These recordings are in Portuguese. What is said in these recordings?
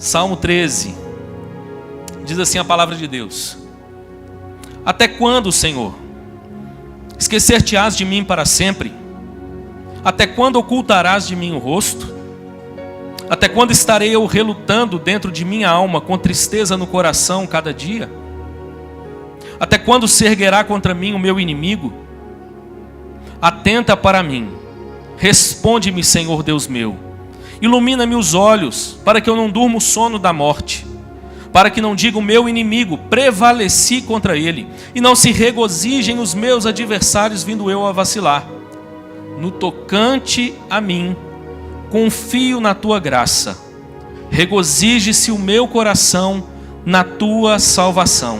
Salmo 13. Diz assim a palavra de Deus: Até quando, Senhor, esquecer-te-ás de mim para sempre? Até quando ocultarás de mim o rosto? Até quando estarei eu relutando dentro de minha alma, com tristeza no coração cada dia? Até quando se erguerá contra mim o meu inimigo? Atenta para mim, responde-me, Senhor Deus meu. Ilumina-me os olhos, para que eu não durma o sono da morte, para que não diga o meu inimigo, prevaleci contra ele, e não se regozijem os meus adversários, vindo eu a vacilar. No tocante a mim, confio na tua graça, regozije-se o meu coração na tua salvação.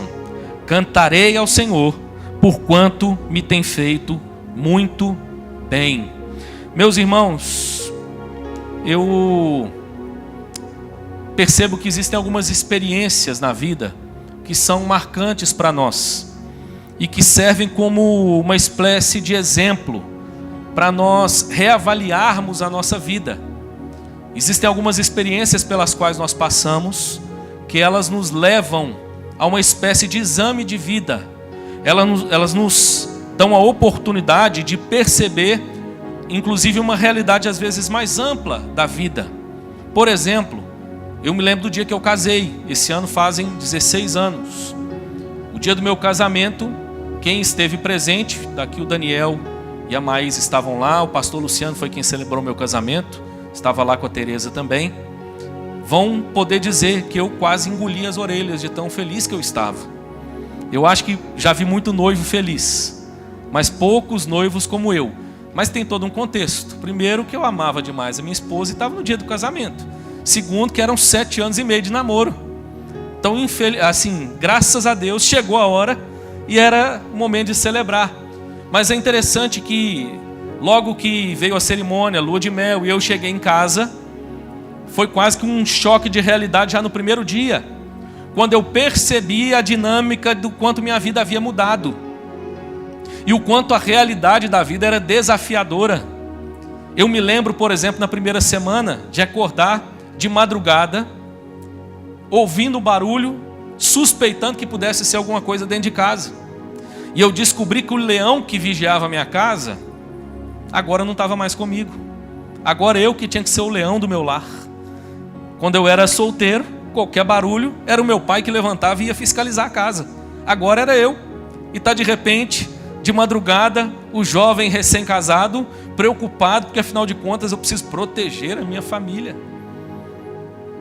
Cantarei ao Senhor, porquanto me tem feito muito bem. Meus irmãos, eu percebo que existem algumas experiências na vida que são marcantes para nós e que servem como uma espécie de exemplo para nós reavaliarmos a nossa vida. Existem algumas experiências pelas quais nós passamos que elas nos levam a uma espécie de exame de vida. Elas nos dão a oportunidade de perceber, inclusive, uma realidade às vezes mais ampla da vida. Por exemplo, eu me lembro do dia que eu casei. Esse ano fazem 16 anos. O dia do meu casamento, quem esteve presente, daqui o Daniel e a Maís estavam lá, o pastor Luciano foi quem celebrou meu casamento, estava lá com a Tereza também, vão poder dizer que eu quase engoli as orelhas de tão feliz que eu estava. Eu acho que já vi muito noivo feliz, mas poucos noivos como eu. Mas tem todo um contexto. Primeiro, que eu amava demais a minha esposa e estava no dia do casamento. Segundo, que eram 7 anos e meio de namoro. Então, assim, graças a Deus, chegou a hora e era o momento de celebrar. Mas é interessante que logo que veio a cerimônia, a lua de mel, e eu cheguei em casa, foi quase que um choque de realidade já no primeiro dia, quando eu percebi a dinâmica do quanto minha vida havia mudado e o quanto a realidade da vida era desafiadora. Eu me lembro, por exemplo, na primeira semana, de acordar de madrugada, ouvindo o barulho, suspeitando que pudesse ser alguma coisa dentro de casa. E eu descobri que o leão que vigiava a minha casa, agora não estava mais comigo. Agora eu que tinha que ser o leão do meu lar. Quando eu era solteiro, qualquer barulho, era o meu pai que levantava e ia fiscalizar a casa. Agora era eu. E está de repente, de madrugada, o jovem recém-casado, preocupado, porque afinal de contas eu preciso proteger a minha família.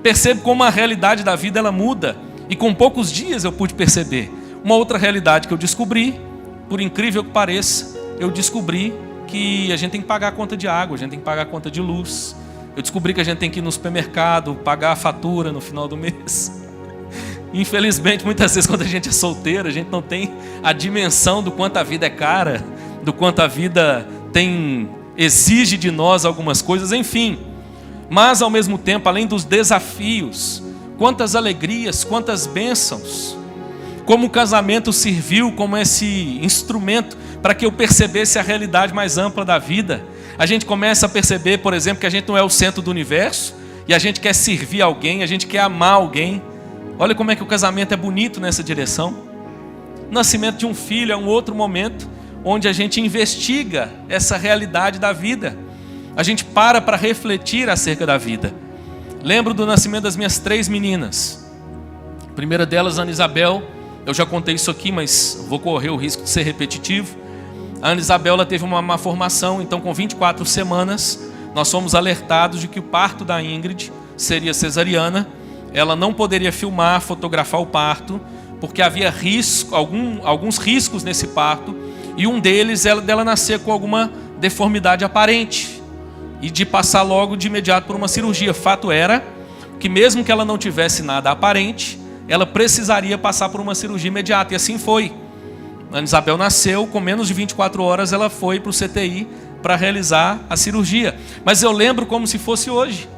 Percebo como a realidade da vida ela muda. E com poucos dias eu pude perceber. Uma outra realidade que eu descobri, por incrível que pareça, eu descobri que a gente tem que pagar a conta de água, a gente tem que pagar a conta de luz. Eu descobri que a gente tem que ir no supermercado, pagar a fatura no final do mês. Infelizmente, muitas vezes quando a gente é solteiro, a gente não tem a dimensão do quanto a vida é cara, do quanto a vida exige de nós algumas coisas, enfim. Mas ao mesmo tempo, além dos desafios, quantas alegrias, quantas bênçãos. Como o casamento serviu como esse instrumento para que eu percebesse a realidade mais ampla da vida. A gente começa a perceber, por exemplo, que a gente não é o centro do universo e a gente quer servir alguém, a gente quer amar alguém. Olha como é que o casamento é bonito nessa direção. O nascimento de um filho é um outro momento onde a gente investiga essa realidade da vida. A gente para refletir acerca da vida. Lembro do nascimento das minhas 3 meninas. A primeira delas, Ana Isabel. Eu já contei isso aqui, mas vou correr o risco de ser repetitivo. A Ana Isabel ela teve uma má formação, então com 24 semanas, nós fomos alertados de que o parto da Ingrid seria cesariana. Ela não poderia filmar, fotografar o parto, porque havia alguns riscos nesse parto, e um deles era dela nascer com alguma deformidade aparente, e de passar logo de imediato por uma cirurgia. Fato era que mesmo que ela não tivesse nada aparente, ela precisaria passar por uma cirurgia imediata, e assim foi. A Ana Isabel nasceu, com menos de 24 horas ela foi para o CTI para realizar a cirurgia. Mas eu lembro como se fosse hoje,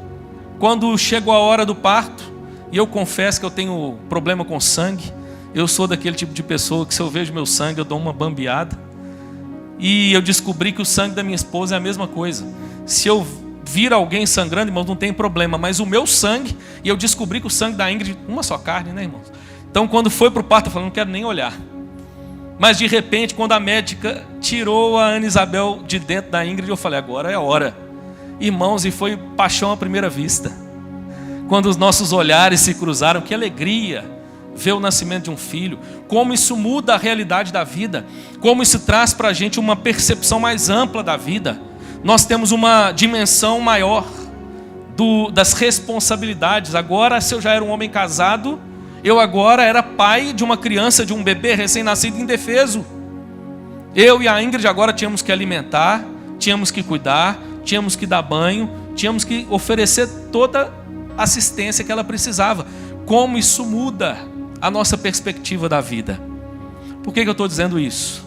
quando chegou a hora do parto, e eu confesso que eu tenho problema com sangue. Eu sou daquele tipo de pessoa que se eu vejo meu sangue eu dou uma bambeada. E eu descobri que o sangue da minha esposa é a mesma coisa. Se eu vir alguém sangrando, irmãos, não tem problema, mas o meu sangue, e eu descobri que o sangue da Ingrid, uma só carne, né, irmãos? Então, quando foi para o parto, eu falei, não quero nem olhar. Mas, de repente, quando a médica tirou a Ana Isabel de dentro da Ingrid, eu falei, agora é a hora. Irmãos, e foi paixão à primeira vista. Quando os nossos olhares se cruzaram, que alegria ver o nascimento de um filho. Como isso muda a realidade da vida. Como isso traz para a gente uma percepção mais ampla da vida. Nós temos uma dimensão maior das responsabilidades. Agora, se eu já era um homem casado, eu agora era pai de uma criança, de um bebê recém-nascido indefeso. Eu e a Ingrid agora tínhamos que alimentar, tínhamos que cuidar, tínhamos que dar banho, tínhamos que oferecer toda a assistência que ela precisava. Como isso muda a nossa perspectiva da vida. Por que eu estou dizendo isso?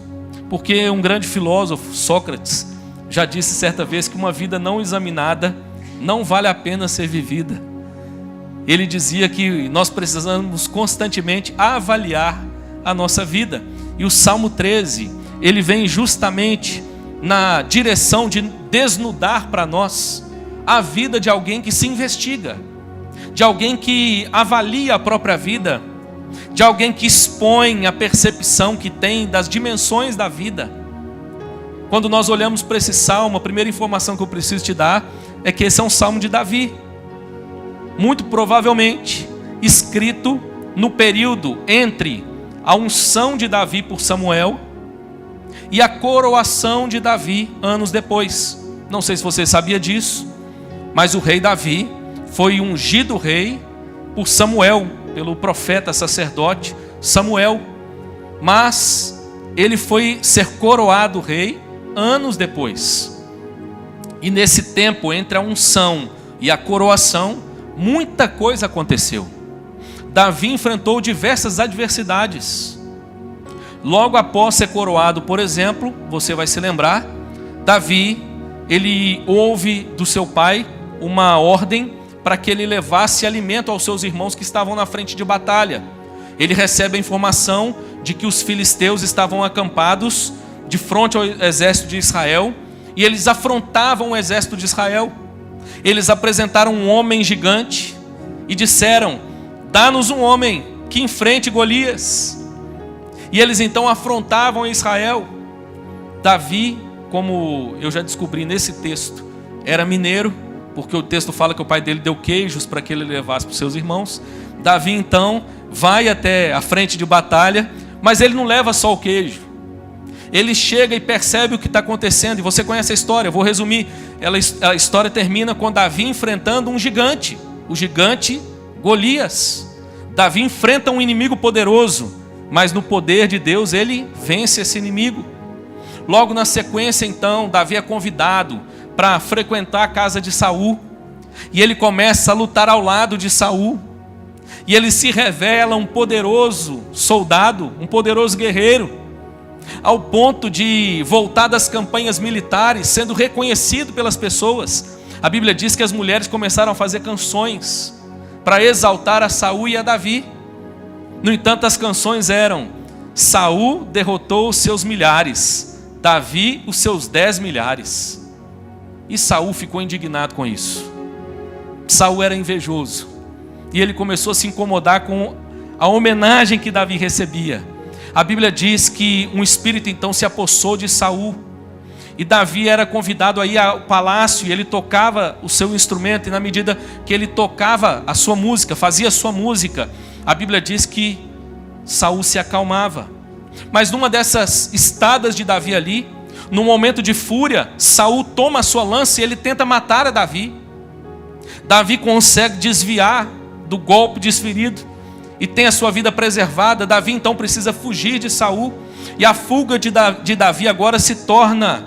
Porque um grande filósofo, Sócrates, já disse certa vez que uma vida não examinada não vale a pena ser vivida. Ele dizia que nós precisamos constantemente avaliar a nossa vida. E o Salmo 13, ele vem justamente na direção de desnudar para nós a vida de alguém que se investiga, de alguém que avalia a própria vida, de alguém que expõe a percepção que tem das dimensões da vida. Quando nós olhamos para esse salmo, a primeira informação que eu preciso te dar é que esse é um salmo de Davi. Muito provavelmente escrito no período entre a unção de Davi por Samuel e a coroação de Davi anos depois. Não sei se você sabia disso, mas o rei Davi foi ungido rei por Samuel, pelo profeta sacerdote Samuel. Mas ele foi ser coroado rei anos depois. E nesse tempo, entre a unção e a coroação, muita coisa aconteceu. Davi enfrentou diversas adversidades. Logo após ser coroado, por exemplo, você vai se lembrar, Davi, ele ouve do seu pai uma ordem para que ele levasse alimento aos seus irmãos que estavam na frente de batalha. Ele recebe a informação de que os filisteus estavam acampados de frente ao exército de Israel, e eles afrontavam o exército de Israel. Eles apresentaram um homem gigante e disseram: dá-nos um homem que enfrente Golias. E eles então afrontavam Israel. Davi, como eu já descobri nesse texto, era mineiro, porque o texto fala que o pai dele deu queijos para que ele levasse para os seus irmãos. Davi então vai até a frente de batalha, mas ele não leva só o queijo. Ele chega e percebe o que está acontecendo, e você conhece a história, eu vou resumir. A história termina com Davi enfrentando um gigante, o gigante Golias. Davi enfrenta um inimigo poderoso, mas no poder de Deus ele vence esse inimigo. Logo na sequência então, Davi é convidado para frequentar a casa de Saul, e ele começa a lutar ao lado de Saul, e ele se revela um poderoso soldado, um poderoso guerreiro, ao ponto de voltar das campanhas militares, sendo reconhecido pelas pessoas. A Bíblia diz que as mulheres começaram a fazer canções para exaltar a Saul e a Davi. No entanto, as canções eram: Saul derrotou os seus milhares, Davi os seus 10 milhares. E Saul ficou indignado com isso. Saul era invejoso, e ele começou a se incomodar com a homenagem que Davi recebia. A Bíblia diz que um espírito então se apossou de Saul, e Davi era convidado a ir ao palácio, e ele tocava o seu instrumento, e na medida que ele tocava a sua música, fazia a sua música, a Bíblia diz que Saul se acalmava. Mas numa dessas estadas de Davi ali, num momento de fúria, Saul toma a sua lança e ele tenta matar a Davi. Davi consegue desviar do golpe desferido e tem a sua vida preservada. Davi então precisa fugir de Saul, e a fuga de Davi agora se torna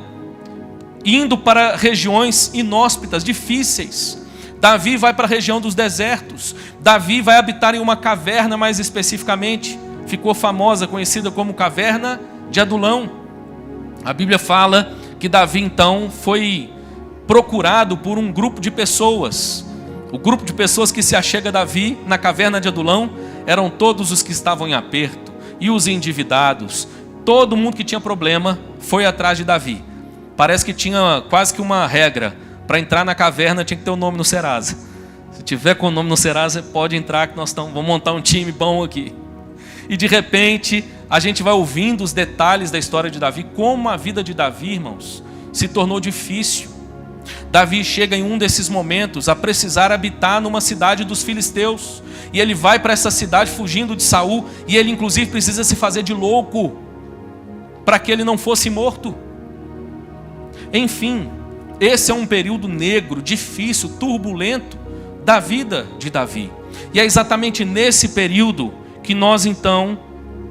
indo para regiões inóspitas, difíceis. Davi vai para a região dos desertos. Davi vai habitar em uma caverna, mais especificamente, ficou famosa, conhecida como Caverna de Adulão. A Bíblia fala que Davi então foi procurado por um grupo de pessoas. O grupo de pessoas que se achega a Davi na Caverna de Adulão eram todos os que estavam em aperto, e os endividados. Todo mundo que tinha problema foi atrás de Davi. Parece que tinha quase que uma regra: para entrar na caverna tinha que ter o nome no Serasa. Se tiver com o nome no Serasa, pode entrar que nós vamos montar um time bom aqui. E de repente, a gente vai ouvindo os detalhes da história de Davi, como a vida de Davi, irmãos, se tornou difícil. Davi chega em um desses momentos a precisar habitar numa cidade dos filisteus. E ele vai para essa cidade fugindo de Saul, e ele inclusive precisa se fazer de louco para que ele não fosse morto. Enfim, esse é um período negro, difícil, turbulento da vida de Davi. E é exatamente nesse período que nós então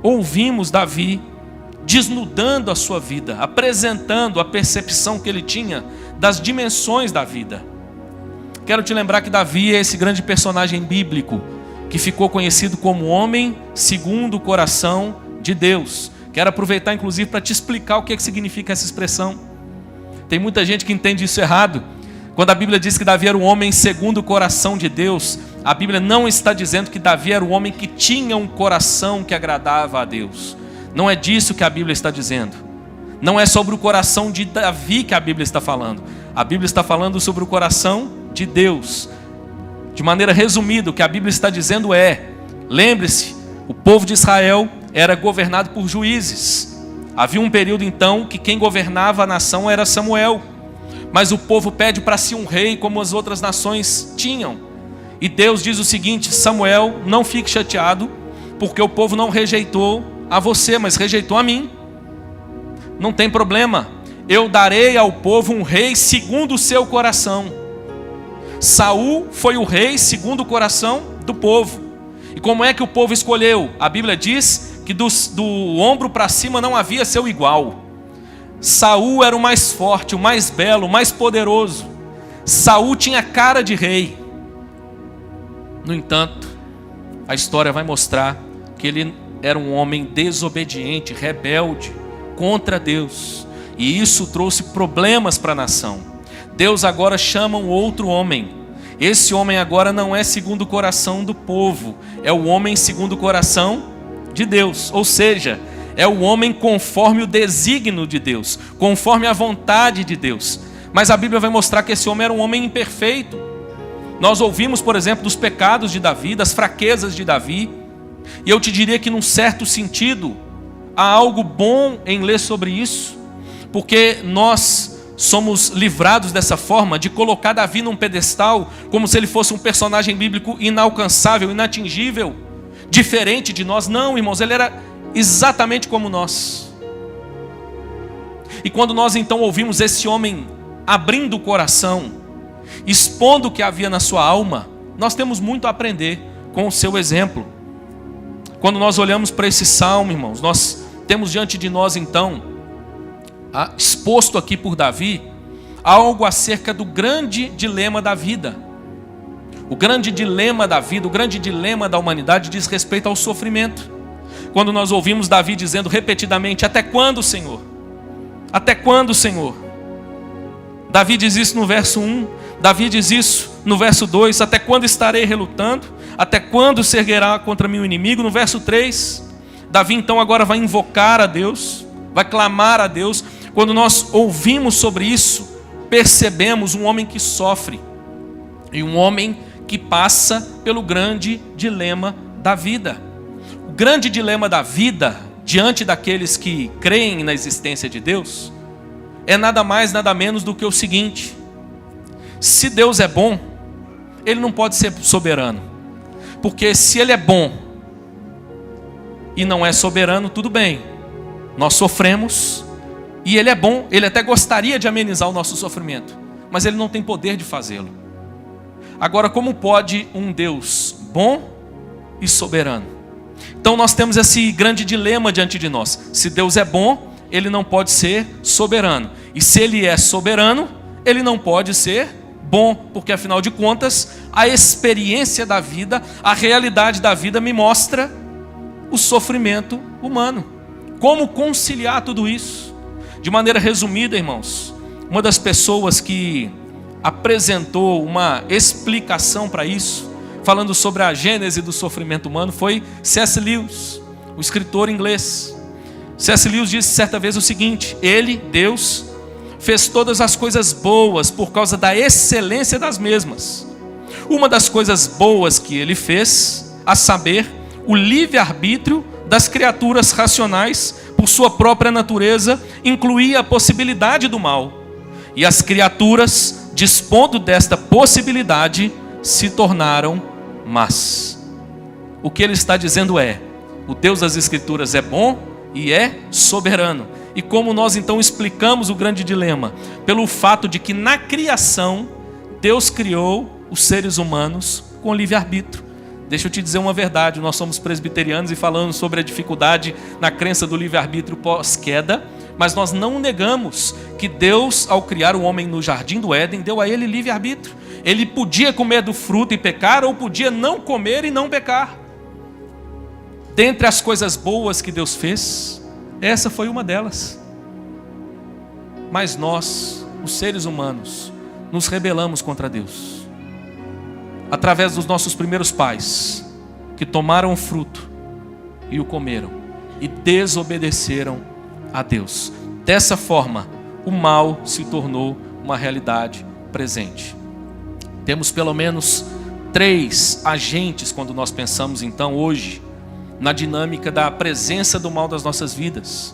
ouvimos Davi desnudando a sua vida, apresentando a percepção que ele tinha das dimensões da vida. Quero te lembrar que Davi é esse grande personagem bíblico que ficou conhecido como homem segundo o coração de Deus. Quero aproveitar inclusive para te explicar o que significa essa expressão. Tem muita gente que entende isso errado. Quando a Bíblia diz que Davi era um homem segundo o coração de Deus, a Bíblia não está dizendo que Davi era um homem que tinha um coração que agradava a Deus. Não é disso que a Bíblia está dizendo. Não é sobre o coração de Davi que a Bíblia está falando. A Bíblia está falando sobre o coração de Deus. De maneira resumida, o que a Bíblia está dizendo é: lembre-se, o povo de Israel era governado por juízes. Havia um período então que quem governava a nação era Samuel. Mas o povo pede para si um rei como as outras nações tinham. E Deus diz o seguinte: Samuel, não fique chateado, porque o povo não rejeitou a você, mas rejeitou a mim. Não tem problema, eu darei ao povo um rei segundo o seu coração. Saul foi o rei segundo o coração do povo. E como é que o povo escolheu? A Bíblia diz que do ombro para cima não havia seu igual. Saul era o mais forte, o mais belo, o mais poderoso. Saul tinha cara de rei. No entanto, a história vai mostrar que ele era um homem desobediente, rebelde contra Deus. E isso trouxe problemas para a nação. Deus agora chama um outro homem. Esse homem agora não é segundo o coração do povo, é o homem segundo o coração de Deus. Ou seja, é o homem conforme o desígnio de Deus, conforme a vontade de Deus. Mas a Bíblia vai mostrar que esse homem era um homem imperfeito. Nós ouvimos, por exemplo, dos pecados de Davi, das fraquezas de Davi. E eu te diria que num certo sentido, há algo bom em ler sobre isso, porque nós somos livrados dessa forma de colocar Davi num pedestal, como se ele fosse um personagem bíblico inalcançável, inatingível, diferente de nós. Não, irmãos, ele era exatamente como nós. E quando nós então ouvimos esse homem abrindo o coração, expondo o que havia na sua alma, nós temos muito a aprender com o seu exemplo. Quando nós olhamos para esse salmo, irmãos, nós temos diante de nós então, exposto aqui por Davi, algo acerca do grande dilema da vida. O grande dilema da vida, o grande dilema da humanidade diz respeito ao sofrimento. Quando nós ouvimos Davi dizendo repetidamente: até quando, Senhor? Até quando, Senhor? Davi diz isso no verso 1, Davi diz isso no verso 2, até quando estarei relutando? Até quando se erguerá contra mim o inimigo? No verso 3, Davi então agora vai invocar a Deus, vai clamar a Deus. Quando nós ouvimos sobre isso, percebemos um homem que sofre e um homem que passa pelo grande dilema da vida. O grande dilema da vida, diante daqueles que creem na existência de Deus, é nada mais, nada menos do que o seguinte: se Deus é bom, Ele não pode ser soberano. Porque se Ele é bom e não é soberano, tudo bem, nós sofremos, e Ele é bom, Ele até gostaria de amenizar o nosso sofrimento, mas Ele não tem poder de fazê-lo. Agora, como pode um Deus bom e soberano? Então nós temos esse grande dilema diante de nós. Se Deus é bom, Ele não pode ser soberano. E se Ele é soberano, Ele não pode ser bom, porque afinal de contas, a experiência da vida, a realidade da vida me mostra o sofrimento humano. Como conciliar tudo isso? De maneira resumida, irmãos, uma das pessoas que apresentou uma explicação para isso, falando sobre a gênese do sofrimento humano, foi C.S. Lewis, o escritor inglês. C.S. Lewis disse certa vez o seguinte: Ele, Deus, fez todas as coisas boas por causa da excelência das mesmas. Uma das coisas boas que ele fez, a saber, o livre-arbítrio das criaturas racionais, por sua própria natureza, incluía a possibilidade do mal. E as criaturas, dispondo desta possibilidade, se tornaram más. O que ele está dizendo é: o Deus das Escrituras é bom e é soberano. E como nós então explicamos o grande dilema? Pelo fato de que na criação, Deus criou os seres humanos com livre-arbítrio. Deixa eu te dizer uma verdade, nós somos presbiterianos e falamos sobre a dificuldade na crença do livre-arbítrio pós-queda, mas nós não negamos que Deus, ao criar o homem no jardim do Éden, deu a ele livre-arbítrio. Ele podia comer do fruto e pecar, ou podia não comer e não pecar. Dentre as coisas boas que Deus fez, essa foi uma delas. Mas nós, os seres humanos, nos rebelamos contra Deus. Através dos nossos primeiros pais, que tomaram o fruto e o comeram, e desobedeceram a Deus. Dessa forma, o mal se tornou uma realidade presente. Temos pelo menos 3 agentes quando nós pensamos então hoje na dinâmica da presença do mal das nossas vidas.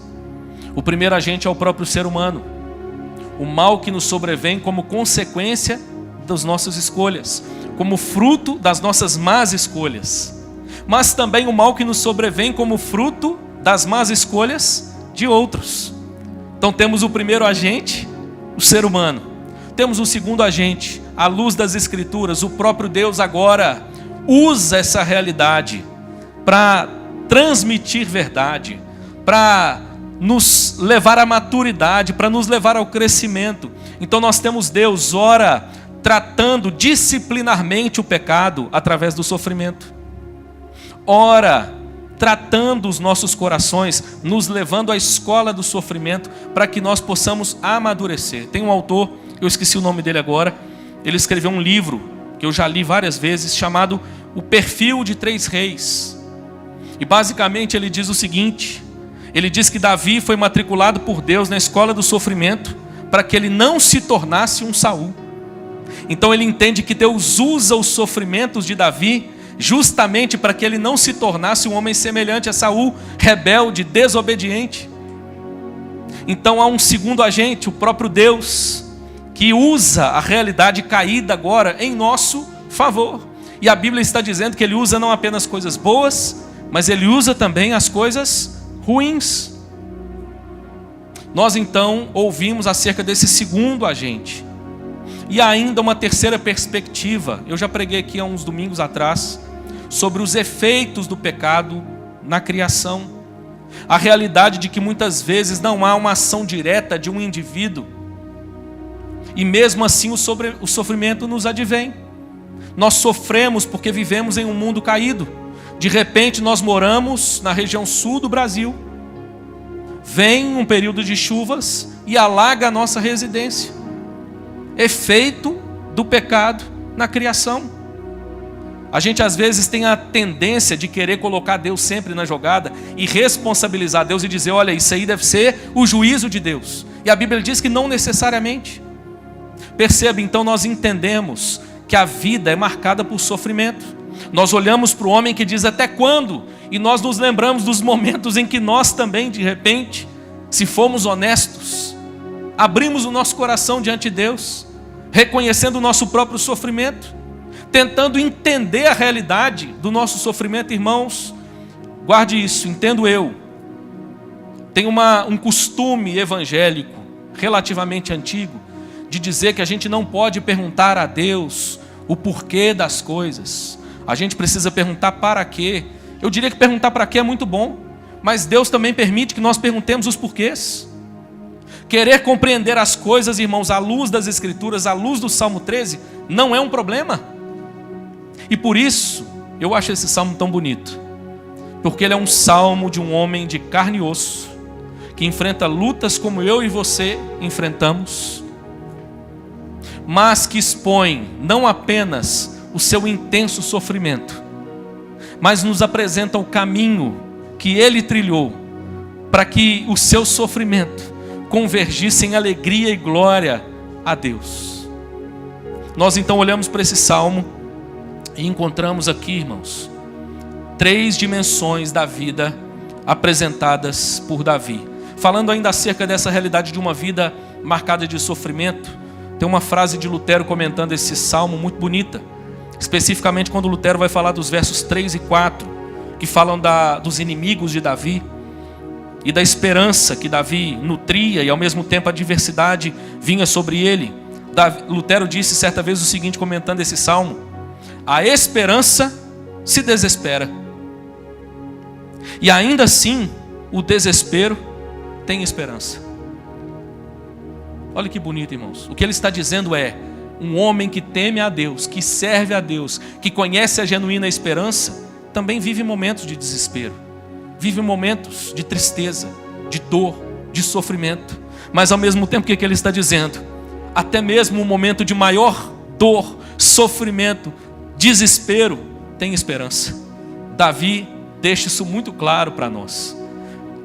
O primeiro agente é o próprio ser humano. O mal que nos sobrevém como consequência das nossas escolhas, como fruto das nossas más escolhas. Mas também o mal que nos sobrevém como fruto das más escolhas de outros. Então temos o primeiro agente, o ser humano. Temos o segundo agente, à luz das Escrituras. O próprio Deus agora usa essa realidade para transmitir verdade, para nos levar à maturidade, para nos levar ao crescimento. Então nós temos Deus, ora, tratando disciplinarmente o pecado através do sofrimento. Ora, tratando os nossos corações, nos levando à escola do sofrimento, para que nós possamos amadurecer. Tem um autor, eu esqueci o nome dele agora, ele escreveu um livro, que eu já li várias vezes, chamado O Perfil de 3 Reis. E basicamente ele diz o seguinte: ele diz que Davi foi matriculado por Deus na escola do sofrimento, para que ele não se tornasse um Saul. Então ele entende que Deus usa os sofrimentos de Davi justamente para que ele não se tornasse um homem semelhante a Saul, rebelde, desobediente. Então há um segundo agente, o próprio Deus, que usa a realidade caída agora em nosso favor. E a Bíblia está dizendo que ele usa não apenas coisas boas, mas ele usa também as coisas ruins. Nós então ouvimos acerca desse segundo agente. E ainda uma terceira perspectiva, eu já preguei aqui há uns domingos atrás, sobre os efeitos do pecado na criação. A realidade de que muitas vezes não há uma ação direta de um indivíduo, e mesmo assim o sofrimento nos advém. Nós sofremos porque vivemos em um mundo caído. De repente nós moramos na região sul do Brasil. Vem um período de chuvas e alaga a nossa residência. Efeito do pecado na criação. A gente às vezes tem a tendência de querer colocar Deus sempre na jogada e responsabilizar Deus e dizer: olha, isso aí deve ser o juízo de Deus. E a Bíblia diz que não necessariamente. Perceba, então nós entendemos que a vida é marcada por sofrimento. Nós olhamos para o homem que diz: até quando? E nós nos lembramos dos momentos em que nós também, de repente, se formos honestos, abrimos o nosso coração diante de Deus, reconhecendo o nosso próprio sofrimento, tentando entender a realidade do nosso sofrimento. Irmãos, guarde isso, entendo eu. Tem um costume evangélico relativamente antigo de dizer que a gente não pode perguntar a Deus o porquê das coisas. A gente precisa perguntar para quê. Eu diria que perguntar para quê é muito bom, mas Deus também permite que nós perguntemos os porquês. Querer compreender as coisas, irmãos, à luz das Escrituras, à luz do Salmo 13, não é um problema. E por isso, eu acho esse salmo tão bonito, porque ele é um salmo de um homem de carne e osso, que enfrenta lutas como eu e você enfrentamos, mas que expõe não apenas o seu intenso sofrimento, mas nos apresenta o caminho que ele trilhou, para que o seu sofrimento convergisse em alegria e glória a Deus. Nós então olhamos para esse salmo e encontramos aqui, irmãos, 3 dimensões da vida apresentadas por Davi. Falando ainda acerca dessa realidade de uma vida marcada de sofrimento, tem uma frase de Lutero comentando esse salmo muito bonita, especificamente quando Lutero vai falar dos versos 3 e 4, que falam dos inimigos de Davi e da esperança que Davi nutria e ao mesmo tempo a adversidade vinha sobre ele. Lutero disse certa vez o seguinte, comentando esse salmo: a esperança se desespera, e ainda assim o desespero tem esperança. Olha que bonito, irmãos. O que ele está dizendo é: um homem que teme a Deus, que serve a Deus, que conhece a genuína esperança, também vive momentos de desespero, vive momentos de tristeza, de dor, de sofrimento. Mas ao mesmo tempo, o que ele está dizendo? Até mesmo um momento de maior dor, sofrimento, desespero, tem esperança. Davi deixa isso muito claro para nós.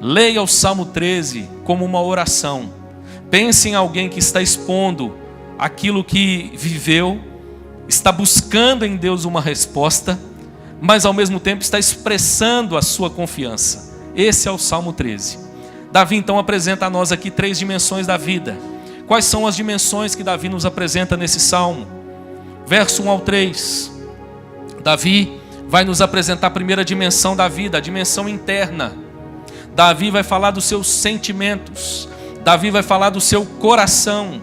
Leia o Salmo 13 como uma oração. Pense em alguém que está expondo aquilo que viveu, está buscando em Deus uma resposta, mas ao mesmo tempo está expressando a sua confiança. Esse é o Salmo 13. Davi então apresenta a nós aqui 3 dimensões da vida. Quais são as dimensões que Davi nos apresenta nesse salmo? Verso 1 ao 3. Davi vai nos apresentar a primeira dimensão da vida, a dimensão interna. Davi vai falar dos seus sentimentos. Davi vai falar do seu coração.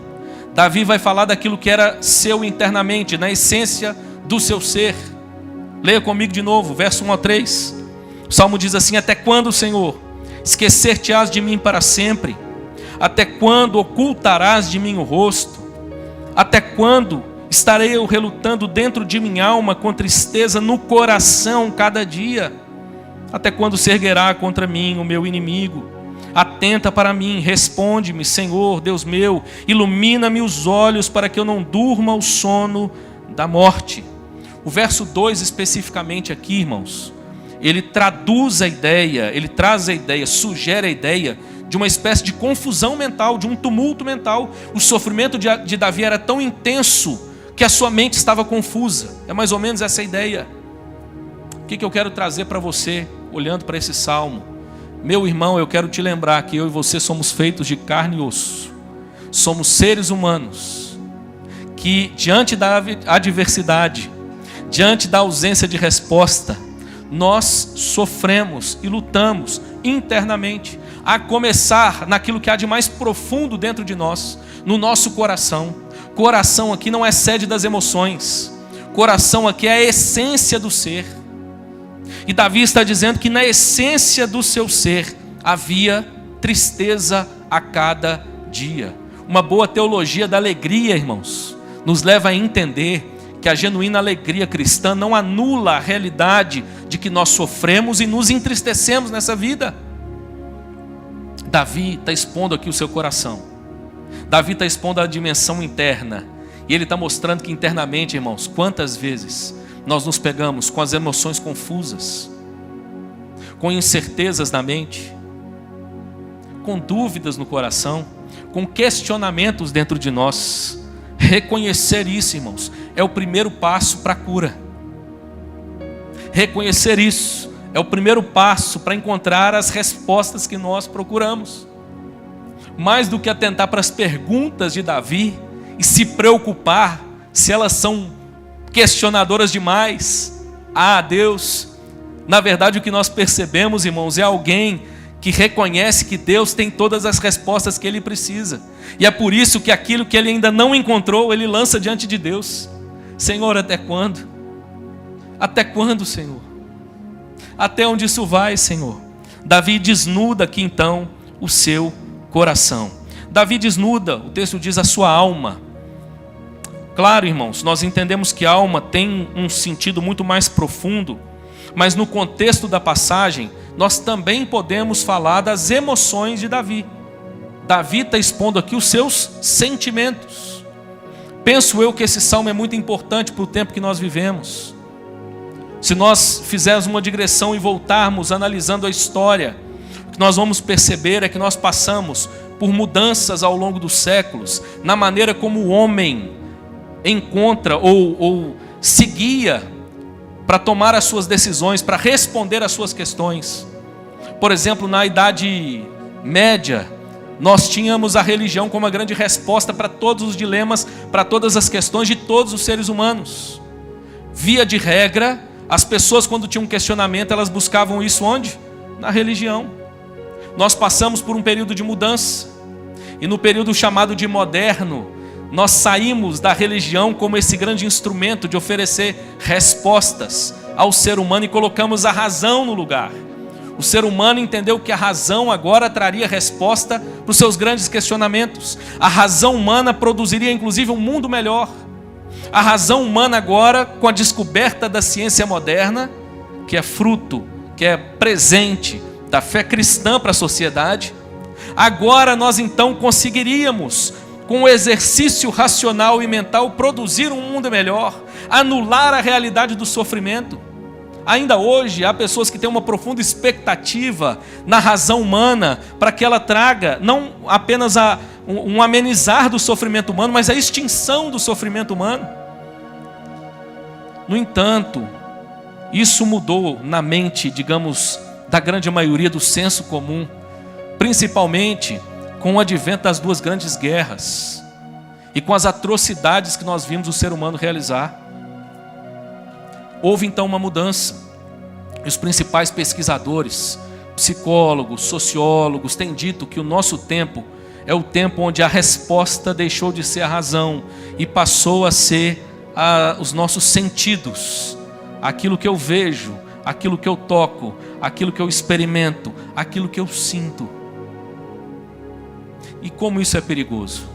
Davi vai falar daquilo que era seu internamente, na essência do seu ser. Leia comigo de novo, verso 1 ao 3. O salmo diz assim: até quando, Senhor, esquecer-te-ás de mim para sempre? Até quando ocultarás de mim o rosto? Até quando estarei eu relutando dentro de minha alma, com tristeza no coração cada dia? Até quando se erguerá contra mim o meu inimigo? Atenta para mim, responde-me, Senhor, Deus meu, ilumina-me os olhos para que eu não durma o sono da morte. O verso 2 especificamente aqui, irmãos, ele traduz a ideia, ele traz a ideia, sugere a ideia de uma espécie de confusão mental, de um tumulto mental. O sofrimento de Davi era tão intenso que a sua mente estava confusa. É mais ou menos essa a ideia. O que eu quero trazer para você, olhando para esse salmo? Meu irmão, eu quero te lembrar que eu e você somos feitos de carne e osso. Somos seres humanos que, diante da adversidade, diante da ausência de resposta, nós sofremos e lutamos internamente, a começar naquilo que há de mais profundo dentro de nós, no nosso coração. Coração aqui não é sede das emoções, coração aqui é a essência do ser. E Davi está dizendo que na essência do seu ser havia tristeza a cada dia. Uma boa teologia da alegria, irmãos, nos leva a entender que a genuína alegria cristã não anula a realidade de que nós sofremos e nos entristecemos nessa vida. Davi está expondo aqui o seu coração. Davi está expondo a dimensão interna. E ele está mostrando que internamente, irmãos, quantas vezes nós nos pegamos com as emoções confusas, com incertezas na mente, com dúvidas no coração, com questionamentos dentro de nós. Reconhecer isso, irmãos, é o primeiro passo para a cura. Reconhecer isso é o primeiro passo para encontrar as respostas que nós procuramos. Mais do que atentar para as perguntas de Davi e se preocupar se elas são questionadoras demais a Deus, na verdade o que nós percebemos, irmãos, é alguém que reconhece que Deus tem todas as respostas que ele precisa. E é por isso que aquilo que ele ainda não encontrou, ele lança diante de Deus. Senhor, até quando? Até quando, Senhor? Até onde isso vai, Senhor? Davi desnuda aqui então o seu coração. Davi desnuda, o texto diz, a sua alma. Claro, irmãos, nós entendemos que a alma tem um sentido muito mais profundo, mas no contexto da passagem, nós também podemos falar das emoções de Davi. Davi está expondo aqui os seus sentimentos. Penso eu que esse salmo é muito importante para o tempo que nós vivemos. Se nós fizermos uma digressão e voltarmos analisando a história, o que nós vamos perceber é que nós passamos por mudanças ao longo dos séculos, na maneira como o homem encontra ou se guia para tomar as suas decisões, para responder às suas questões. Por exemplo, na Idade Média, nós tínhamos a religião como uma grande resposta para todos os dilemas, para todas as questões de todos os seres humanos. Via de regra, as pessoas, quando tinham um questionamento, elas buscavam isso onde? Na religião. Nós passamos por um período de mudança, e no período chamado de moderno, nós saímos da religião como esse grande instrumento de oferecer respostas ao ser humano e colocamos a razão no lugar. O ser humano entendeu que a razão agora traria resposta para os seus grandes questionamentos. A razão humana produziria inclusive um mundo melhor. A razão humana agora, com a descoberta da ciência moderna, que é fruto, que é presente da fé cristã para a sociedade, agora nós então conseguiríamos, com o exercício racional e mental, produzir um mundo melhor, anular a realidade do sofrimento. Ainda hoje há pessoas que têm uma profunda expectativa na razão humana para que ela traga não apenas um amenizar do sofrimento humano, mas a extinção do sofrimento humano. No entanto, isso mudou na mente, digamos, da grande maioria do senso comum, principalmente com o advento das duas grandes guerras e com as atrocidades que nós vimos o ser humano realizar. Houve então uma mudança. Os principais pesquisadores, psicólogos, sociólogos têm dito que o nosso tempo é o tempo onde a resposta deixou de ser a razão e passou a ser os nossos sentidos, aquilo que eu vejo, aquilo que eu toco, aquilo que eu experimento, aquilo que eu sinto. E como isso é perigoso?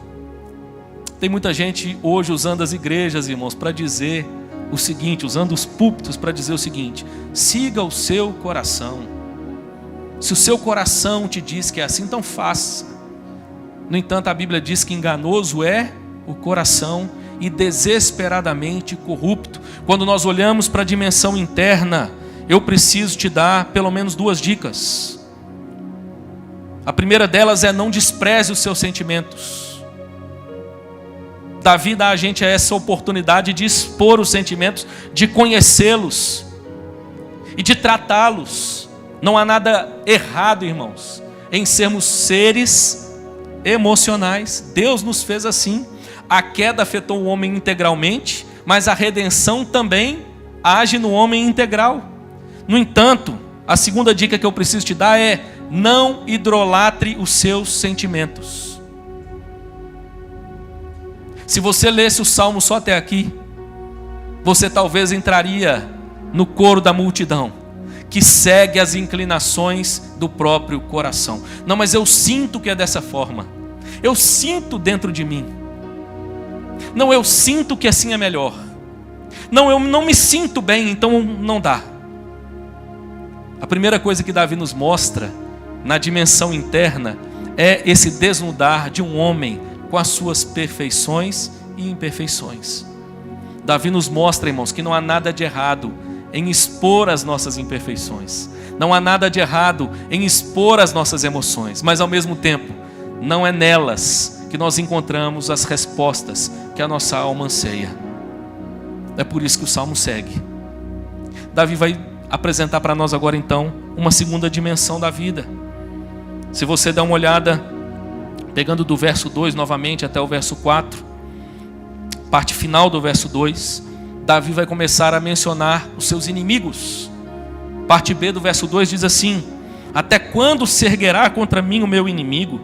Tem muita gente hoje usando as igrejas, irmãos, para dizer o seguinte, usando os púlpitos para dizer o seguinte: siga o seu coração. Se o seu coração te diz que é assim, então faça. No entanto, a Bíblia diz que enganoso é o coração e desesperadamente corrupto. Quando nós olhamos para a dimensão interna, eu preciso te dar pelo menos duas dicas. A primeira delas é: não despreze os seus sentimentos. Davi dá a gente essa oportunidade de expor os sentimentos, de conhecê-los e de tratá-los. Não há nada errado, irmãos, em sermos seres emocionais. Deus nos fez assim. A queda afetou o homem integralmente, mas a redenção também age no homem integral. No entanto, a segunda dica que eu preciso te dar é: não idolatre os seus sentimentos. Se você lesse o Salmo só até aqui, você talvez entraria no coro da multidão que segue as inclinações do próprio coração. Não, mas eu sinto que é dessa forma. Eu sinto dentro de mim. Não, eu sinto que assim é melhor. Não, eu não me sinto bem, então não dá. A primeira coisa que Davi nos mostra na dimensão interna é esse desnudar de um homem com as suas perfeições e imperfeições. Davi nos mostra, irmãos, que não há nada de errado em expor as nossas imperfeições. Não há nada de errado em expor as nossas emoções, mas ao mesmo tempo, não é nelas que nós encontramos as respostas que a nossa alma anseia. É por isso que o Salmo segue. Davi vai apresentar para nós agora então uma segunda dimensão da vida. Se você der uma olhada, pegando do verso 2 novamente até o verso 4, parte final do verso 2, Davi vai começar a mencionar os seus inimigos. Parte B do verso 2 diz assim: até quando se erguerá contra mim o meu inimigo?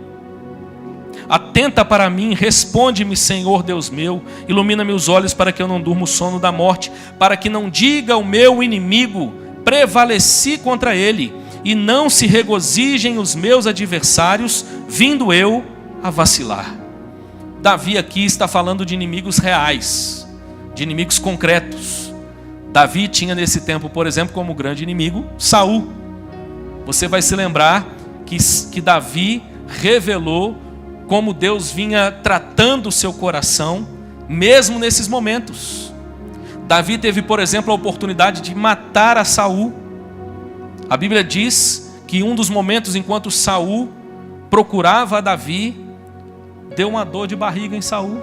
Atenta para mim, responde-me, Senhor Deus meu, ilumina meus olhos para que eu não durma o sono da morte, para que não diga o meu inimigo: prevaleci contra ele, e não se regozijem os meus adversários, vindo eu a vacilar. Davi aqui está falando de inimigos reais, de inimigos concretos. Davi tinha nesse tempo, por exemplo, como grande inimigo Saul. Você vai se lembrar que Davi revelou como Deus vinha tratando o seu coração, mesmo nesses momentos. Davi teve, por exemplo, a oportunidade de matar a Saul. A Bíblia diz que em um dos momentos, enquanto Saul procurava Davi, deu uma dor de barriga em Saul.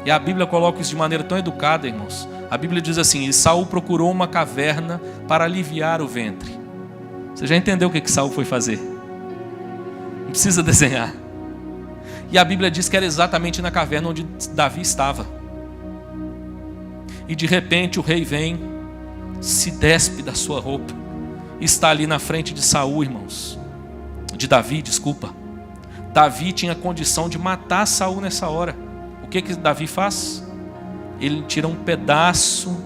E a Bíblia coloca isso de maneira tão educada, irmãos. A Bíblia diz assim: e Saul procurou uma caverna para aliviar o ventre. Você já entendeu o que Saul foi fazer? Não precisa desenhar. E a Bíblia diz que era exatamente na caverna onde Davi estava. E de repente o rei vem, se despe da sua roupa, está ali na frente de Saul, irmãos. De Davi, desculpa. Davi tinha condição de matar Saul nessa hora. O que Davi faz? Ele tira um pedaço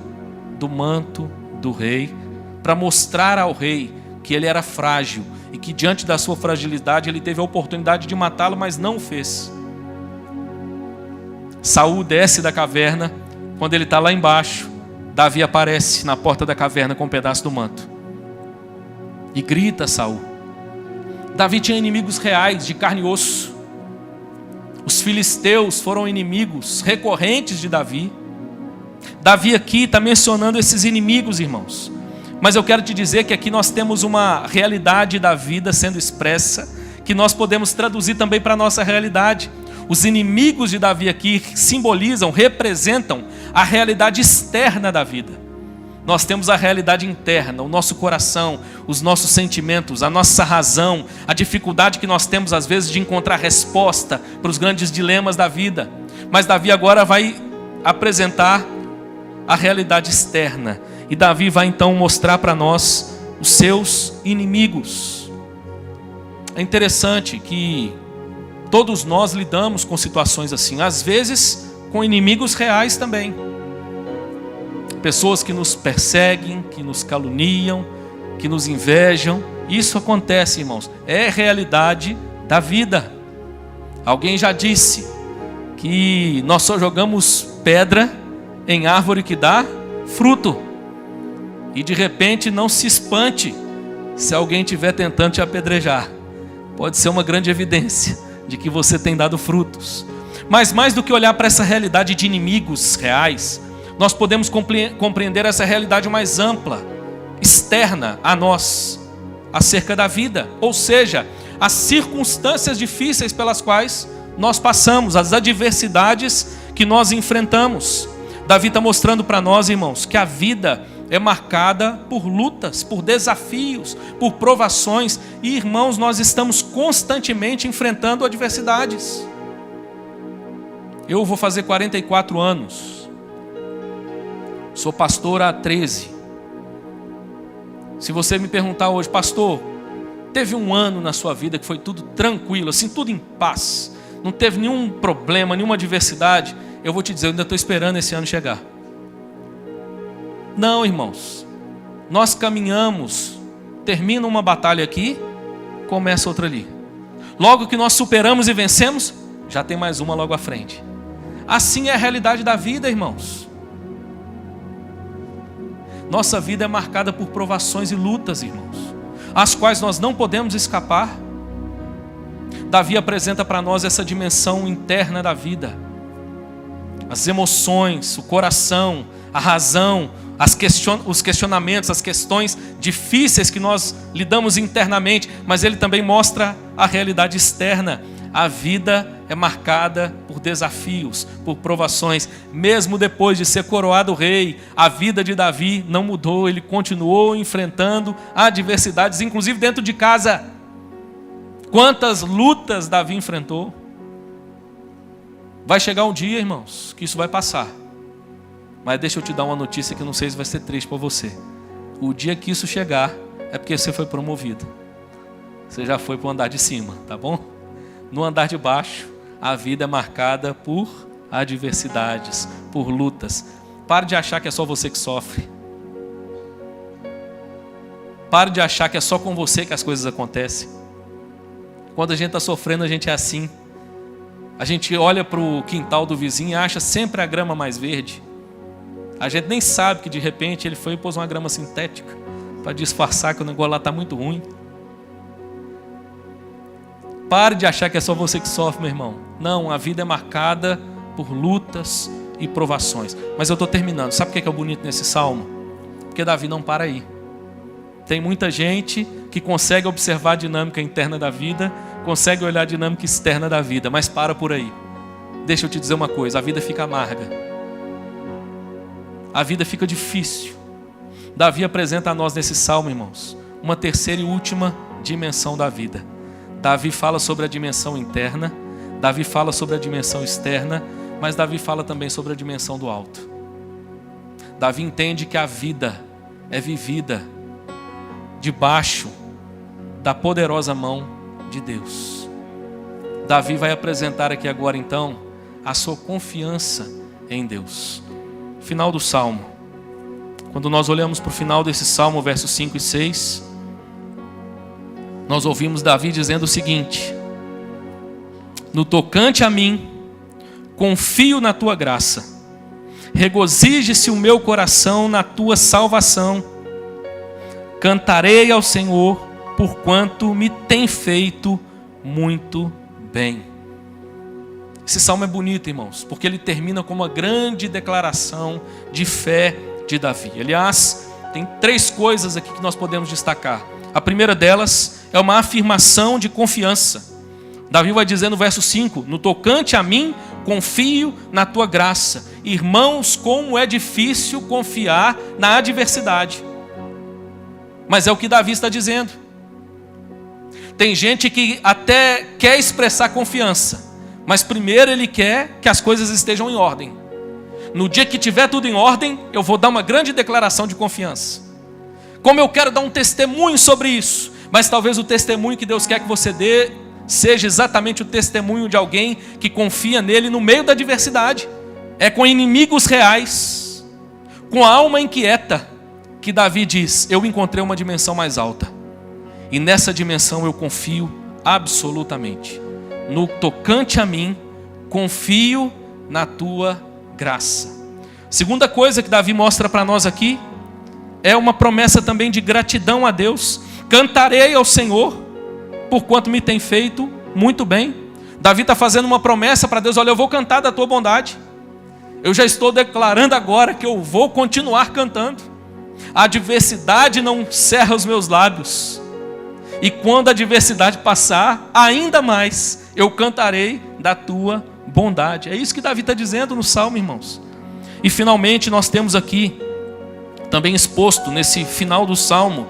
do manto do rei para mostrar ao rei que ele era frágil e que diante da sua fragilidade ele teve a oportunidade de matá-lo, mas não o fez. Saul desce da caverna. Quando ele está lá embaixo, Davi aparece na porta da caverna com um pedaço do manto e grita a Saul. Davi tinha inimigos reais, de carne e osso. Os filisteus foram inimigos recorrentes de Davi. Davi aqui está mencionando esses inimigos, irmãos. Mas eu quero te dizer que aqui nós temos uma realidade da vida sendo expressa, que nós podemos traduzir também para a nossa realidade. Os inimigos de Davi aqui simbolizam, representam a realidade externa da vida. Nós temos a realidade interna, o nosso coração, os nossos sentimentos, a nossa razão, a dificuldade que nós temos às vezes de encontrar resposta para os grandes dilemas da vida. Mas Davi agora vai apresentar a realidade externa. E Davi vai então mostrar para nós os seus inimigos. É interessante que todos nós lidamos com situações assim, às vezes com inimigos reais também. Pessoas que nos perseguem, que nos caluniam, que nos invejam. Isso acontece, irmãos. É realidade da vida. Alguém já disse que nós só jogamos pedra em árvore que dá fruto. E de repente não se espante se alguém estiver tentando te apedrejar. Pode ser uma grande evidência de que você tem dado frutos. Mas mais do que olhar para essa realidade de inimigos reais, nós podemos compreender essa realidade mais ampla, externa a nós, acerca da vida. Ou seja, as circunstâncias difíceis pelas quais nós passamos, as adversidades que nós enfrentamos. Davi está mostrando para nós, irmãos, que a vida é marcada por lutas, por desafios, por provações. E, irmãos, nós estamos constantemente enfrentando adversidades. Eu vou fazer 44 anos. Sou pastor há 13. Se você me perguntar hoje, pastor, teve um ano na sua vida que foi tudo tranquilo, assim, tudo em paz, não teve nenhum problema, nenhuma adversidade, eu vou te dizer, eu ainda estou esperando esse ano chegar. Não, irmãos, nós caminhamos, termina uma batalha aqui, começa outra ali. Logo que nós superamos e vencemos, já tem mais uma logo à frente. Assim é a realidade da vida, irmãos. Nossa vida é marcada por provações e lutas, irmãos, às quais nós não podemos escapar. Davi apresenta para nós essa dimensão interna da vida. As emoções, o coração, a razão, os questionamentos, as questões difíceis que nós lidamos internamente, mas ele também mostra a realidade externa. A vida é marcada por desafios, por provações. Mesmo depois de ser coroado rei, a vida de Davi não mudou, ele continuou enfrentando adversidades, inclusive dentro de casa. Quantas lutas Davi enfrentou? Vai chegar um dia, irmãos, que isso vai passar. Mas deixa eu te dar uma notícia que não sei se vai ser triste para você. O dia que isso chegar, é porque você foi promovido. Você já foi para o andar de cima, tá bom? No andar de baixo, a vida é marcada por adversidades, por lutas. Pare de achar que é só você que sofre. Pare de achar que é só com você que as coisas acontecem. Quando a gente está sofrendo, a gente é assim. A gente olha para o quintal do vizinho e acha sempre a grama mais verde. A gente nem sabe que de repente ele foi e pôs uma grama sintética para disfarçar que o negócio lá está muito ruim. Pare de achar que é só você que sofre, meu irmão. Não, a vida é marcada por lutas e provações. Mas eu estou terminando. Sabe o que é bonito nesse salmo? Porque Davi não para aí. Tem muita gente que consegue observar a dinâmica interna da vida, consegue olhar a dinâmica externa da vida, mas para por aí. Deixa eu te dizer uma coisa, a vida fica amarga. A vida fica difícil. Davi apresenta a nós nesse salmo, irmãos, uma terceira e última dimensão da vida. Davi fala sobre a dimensão interna, Davi fala sobre a dimensão externa, mas Davi fala também sobre a dimensão do alto. Davi entende que a vida é vivida debaixo da poderosa mão de Deus. Davi vai apresentar aqui agora então a sua confiança em Deus. Final do salmo. Quando nós olhamos para o final desse salmo, versos 5 e 6, nós ouvimos Davi dizendo o seguinte: no tocante a mim, confio na tua graça, regozije-se o meu coração na tua salvação, cantarei ao Senhor, porquanto me tem feito muito bem. Esse salmo é bonito, irmãos, porque ele termina com uma grande declaração de fé de Davi. Aliás, tem 3 coisas aqui que nós podemos destacar. A primeira delas é uma afirmação de confiança. Davi vai dizer no verso 5, no tocante a mim, confio na tua graça. Irmãos, como é difícil confiar na adversidade. Mas é o que Davi está dizendo. Tem gente que até quer expressar confiança, mas primeiro ele quer que as coisas estejam em ordem. No dia que tiver tudo em ordem, eu vou dar uma grande declaração de confiança. Como eu quero dar um testemunho sobre isso, mas talvez o testemunho que Deus quer que você dê seja exatamente o testemunho de alguém que confia nele no meio da adversidade. É com inimigos reais, com a alma inquieta, que Davi diz: eu encontrei uma dimensão mais alta. E nessa dimensão eu confio absolutamente. No tocante a mim, confio na tua graça. Segunda coisa que Davi mostra para nós aqui é uma promessa também de gratidão a Deus. Cantarei ao Senhor, porquanto me tem feito muito bem. Davi está fazendo uma promessa para Deus: olha, eu vou cantar da tua bondade. Eu já estou declarando agora que eu vou continuar cantando. A adversidade não cerra os meus lábios. E quando a adversidade passar, ainda mais eu cantarei da tua bondade. É isso que Davi está dizendo no salmo, irmãos. E finalmente nós temos aqui, também exposto nesse final do salmo,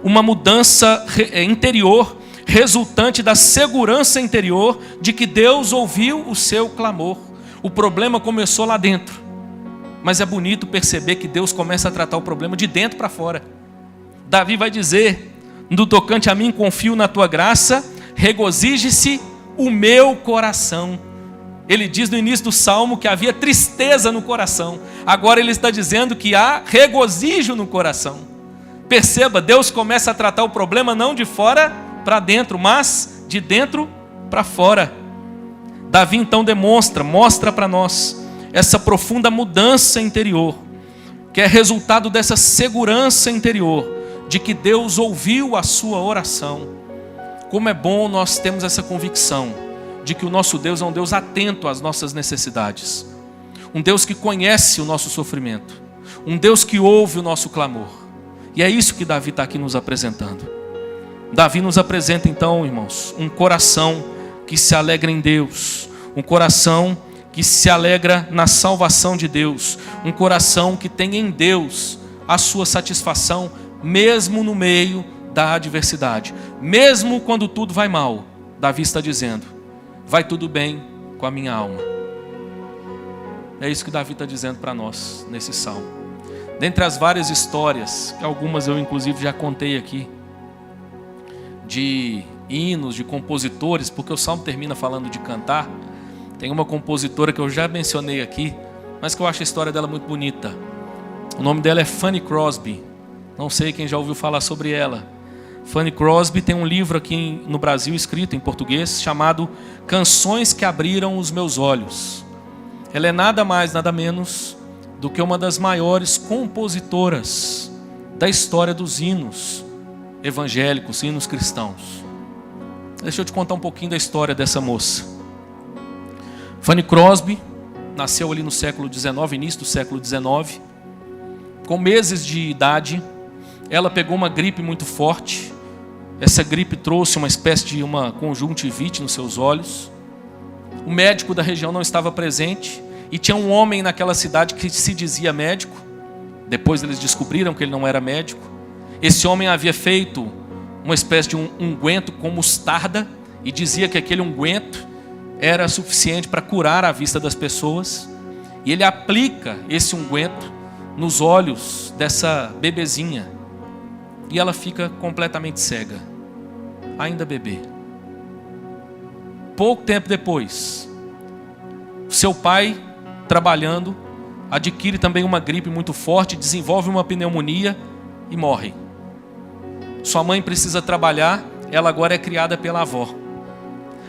uma mudança interior, resultante da segurança interior de que Deus ouviu o seu clamor. O problema começou lá dentro, mas é bonito perceber que Deus começa a tratar o problema de dentro para fora. Davi vai dizer: no tocante a mim, confio na tua graça, regozije-se o meu coração. Ele diz no início do salmo que havia tristeza no coração. Agora ele está dizendo que há regozijo no coração. Perceba, Deus começa a tratar o problema não de fora para dentro, mas de dentro para fora. Davi então mostra para nós essa profunda mudança interior, que é resultado dessa segurança interior, de que Deus ouviu a sua oração. Como é bom nós termos essa convicção de que o nosso Deus é um Deus atento às nossas necessidades, um Deus que conhece o nosso sofrimento, um Deus que ouve o nosso clamor. E é isso que Davi está aqui nos apresentando. Davi nos apresenta então, irmãos, um coração que se alegra em Deus, um coração que se alegra na salvação de Deus, um coração que tem em Deus a sua satisfação, mesmo no meio da adversidade, mesmo quando tudo vai mal. Davi está dizendo: vai tudo bem com a minha alma. É isso que Davi está dizendo para nós nesse salmo. Dentre as várias histórias, que algumas eu inclusive já contei aqui, de hinos, de compositores, porque o salmo termina falando de cantar. Tem uma compositora que eu já mencionei aqui, mas que eu acho a história dela muito bonita. O nome dela é Fanny Crosby. Não sei quem já ouviu falar sobre ela. Fanny Crosby tem um livro aqui no Brasil, escrito em português, chamado Canções que Abriram os Meus Olhos. Ela é nada mais, nada menos do que uma das maiores compositoras da história dos hinos evangélicos, hinos cristãos. Deixa eu te contar um pouquinho da história dessa moça. Fanny Crosby nasceu ali no século XIX, início do século XIX. Com meses de idade, ela pegou uma gripe muito forte, Essa gripe trouxe uma espécie de uma conjuntivite nos seus olhos. O médico da região não estava presente. E tinha um homem naquela cidade que se dizia médico. Depois eles descobriram que ele não era médico. Esse homem havia feito uma espécie de um unguento com mostarda e dizia que aquele unguento era suficiente para curar a vista das pessoas. E ele aplica esse unguento nos olhos dessa bebezinha. E ela fica completamente cega, ainda bebê. Pouco tempo depois, seu pai, trabalhando, adquire também uma gripe muito forte, desenvolve uma pneumonia e morre. Sua mãe precisa trabalhar, ela agora é criada pela avó.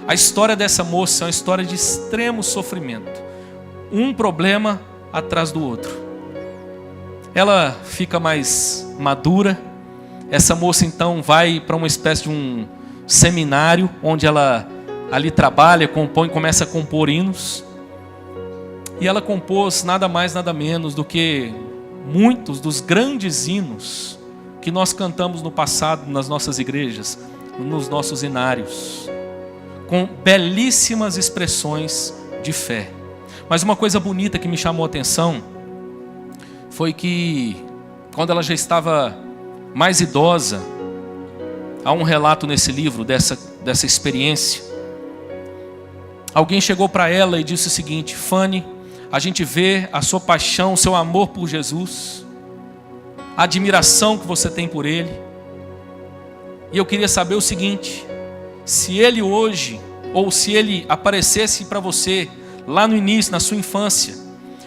A história dessa moça é uma história de extremo sofrimento. Um problema atrás do outro. Ela fica mais madura. Essa moça então vai para uma espécie de um seminário, onde ela ali trabalha, compõe, começa a compor hinos. E ela compôs nada mais, nada menos do que muitos dos grandes hinos que nós cantamos no passado nas nossas igrejas, nos nossos hinários, com belíssimas expressões de fé. Mas uma coisa bonita que me chamou a atenção foi que, quando ela já estava mais idosa, há um relato nesse livro dessa experiência. Alguém chegou para ela e disse o seguinte: Fanny, a gente vê a sua paixão, o seu amor por Jesus, a admiração que você tem por Ele. E eu queria saber o seguinte: se Ele hoje, ou se Ele aparecesse para você lá no início, na sua infância,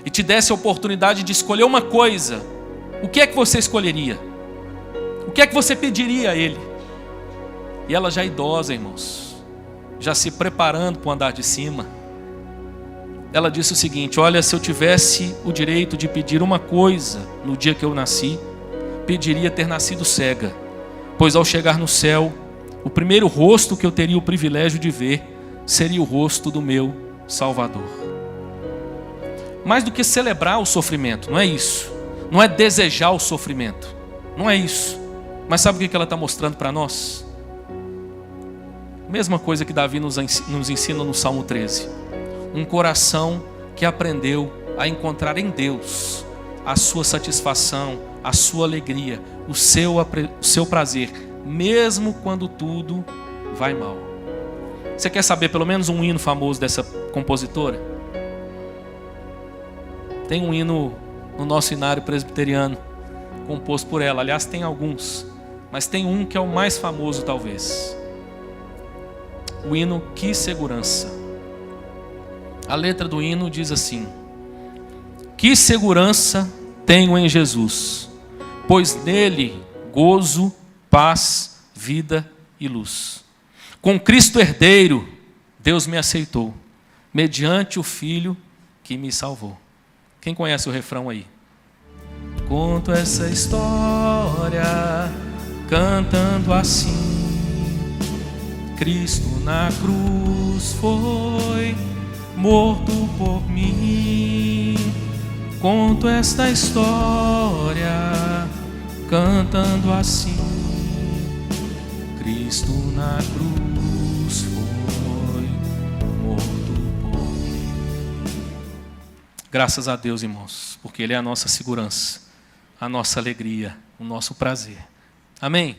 e te desse a oportunidade de escolher uma coisa, o que é que você escolheria? O que é que você pediria a Ele? E ela já idosa, irmãos, já se preparando para o andar de cima, ela disse o seguinte: olha, se eu tivesse o direito de pedir uma coisa no dia que eu nasci, pediria ter nascido cega, pois ao chegar no céu, o primeiro rosto que eu teria o privilégio de ver seria o rosto do meu Salvador. Mais do que celebrar o sofrimento, não é isso. Não é desejar o sofrimento, não é isso. Mas sabe o que ela está mostrando para nós? Mesma coisa que Davi nos ensina no Salmo 13. Um coração que aprendeu a encontrar em Deus a sua satisfação, a sua alegria, o seu prazer, mesmo quando tudo vai mal. Você quer saber pelo menos um hino famoso dessa compositora? Tem um hino no nosso hinário presbiteriano, composto por ela. Aliás, tem alguns, mas tem um que é o mais famoso talvez. O hino Que Segurança. A letra do hino diz assim: que segurança tenho em Jesus, pois nele gozo, paz, vida e luz. Com Cristo herdeiro, Deus me aceitou, mediante o Filho que me salvou. Quem conhece o refrão aí? Conto essa história cantando assim: Cristo na cruz foi morto por mim. Conto esta história cantando assim: Cristo na cruz foi morto por mim. Graças a Deus, irmãos, porque Ele é a nossa segurança, a nossa alegria, o nosso prazer. Amém?